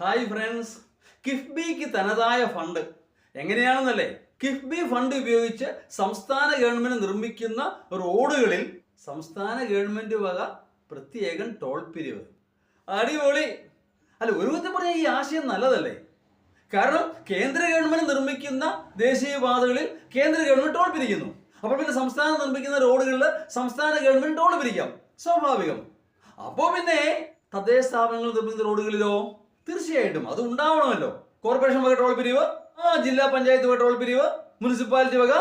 Hi friends, കിഫ്ബിക്ക് തനതായ fund എങ്ങനെയാണെന്നല്ലേ? KIIFB fund ഉപയോഗിച്ച് സംസ്ഥാന ഗവൺമെന്റ് നിർമ്മിക്കുന്ന റോഡുകളിൽ സംസ്ഥാന ഗവൺമെന്റ് വക പ്രത്യേകം ടോൾ പിരിവ്. അടിപൊളി അല്ല, ഒരു വിധത്തിൽ പറഞ്ഞാൽ ഈ ആശയം നല്ലതല്ലേ? കാരണം കേന്ദ്ര ഗവൺമെന്റ് നിർമ്മിക്കുന്ന ദേശീയപാതകളിൽ കേന്ദ്ര ഗവൺമെന്റ് ടോൾ പിരിക്കുന്നു. അപ്പോൾ പിന്നെ സംസ്ഥാനം നിർമ്മിക്കുന്ന റോഡുകളിൽ സംസ്ഥാന ഗവൺമെന്റ് ടോൾ പിരിക്കാം, സ്വാഭാവികം. അപ്പോൾ പിന്നെ തദ്ദേശ സ്ഥാപനങ്ങൾ നിർമ്മിക്കുന്ന റോഡുകളിലോ തീർച്ചയായിട്ടും അത് ഉണ്ടാവണമല്ലോ. കോർപ്പറേഷൻ വക ടോൾ പിരിവ്, ജില്ലാ പഞ്ചായത്ത് വക ടോൾ പിരിവ്, മുനിസിപ്പാലിറ്റി വക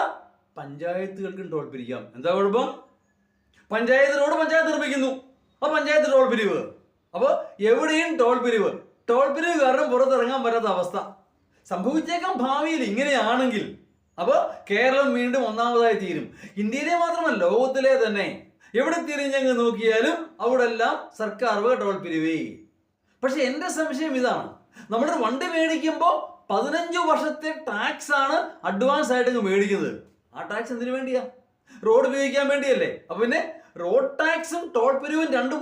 പഞ്ചായത്തുകൾക്കും ടോൾ പിരിക്കാം. എന്താ കുഴപ്പം? പഞ്ചായത്ത് റോഡ് പഞ്ചായത്ത് നിർമ്മിക്കുന്നു, ആ പഞ്ചായത്ത് ടോൾ പിരിവ്. അപ്പോൾ എവിടെയും ടോൾ പിരിവ്. ടോൾ പിരിവ് കാരണം പുറത്തിറങ്ങാൻ പറ്റാത്ത അവസ്ഥ സംഭവിച്ചേക്കാം ഭാവിയിൽ. ഇങ്ങനെയാണെങ്കിൽ അപ്പോൾ കേരളം വീണ്ടും ഒന്നാമതായി തീരും. ഇന്ത്യയിലെ മാത്രമല്ല, ലോകത്തിലെ തന്നെ എവിടെ തിരിഞ്ഞങ്ങ് നോക്കിയാലും അവിടെ എല്ലാം സർക്കാർ വക ടോൾ പിരിവേ. പക്ഷെ എൻ്റെ സംശയം ഇതാണ്, നമ്മുടെ വണ്ടി മേടിക്കുമ്പോൾ 15 വർഷത്തെ ടാക്സ് ആണ് അഡ്വാൻസ് ആയിട്ട് മേടിക്കുന്നത്. ആ ടാക്സ് എന്തിനു വേണ്ടിയാ? റോഡ് ഉപയോഗിക്കാൻ വേണ്ടിയല്ലേ? അപ്പൊ പിന്നെ റോഡ് ടാക്സും ടോൾ പിരിവും രണ്ടും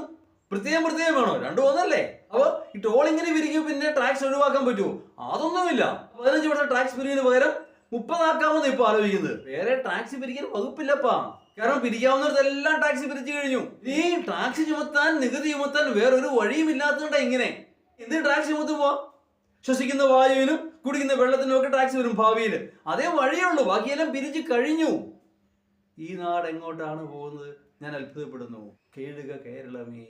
പ്രത്യേകം വേണോ? രണ്ടും ഒന്നല്ലേ? അപ്പൊ ഈ ടോൾ ഇങ്ങനെ പിരിക്കും, പിന്നെ ടാക്സ് ഒഴിവാക്കാൻ പറ്റുമോ? അതൊന്നുമില്ല. 15 വർഷം ടാക്സ് പിരിവിന് പകരം 30 ആക്കാമെന്ന് ഇപ്പൊ ആലോചിക്കുന്നത്. വേറെ ടാക്സ് പിരിക്കാൻ വകുപ്പില്ലപ്പാ. കാരണം പിരിക്കാവുന്നിടത്തെല്ലാം ടാക്സ് പിരിച്ചു കഴിഞ്ഞു. ഈ ടാക്സ് ചുമത്താൻ, നികുതി ചുമത്താൻ വേറൊരു വഴിയും ഇല്ലാത്തതുകൊണ്ടാ ഇങ്ങനെ. എന്തിന് ടാക്സ് ചുമത്തുമ്പോ? ശ്വസിക്കുന്ന വായുവിനും കുടിക്കുന്ന വെള്ളത്തിനും ഒക്കെ ടാക്സ് വരും ഭാവിയിൽ. അതേ വഴിയുള്ളൂ, ബാക്കിയെല്ലാം പിരിച്ചു കഴിഞ്ഞു. ഈ നാട് എങ്ങോട്ടാണ് പോകുന്നത്? ഞാൻ അത്ഭുതപ്പെടുന്നു. കേഴുക കേരളമേ.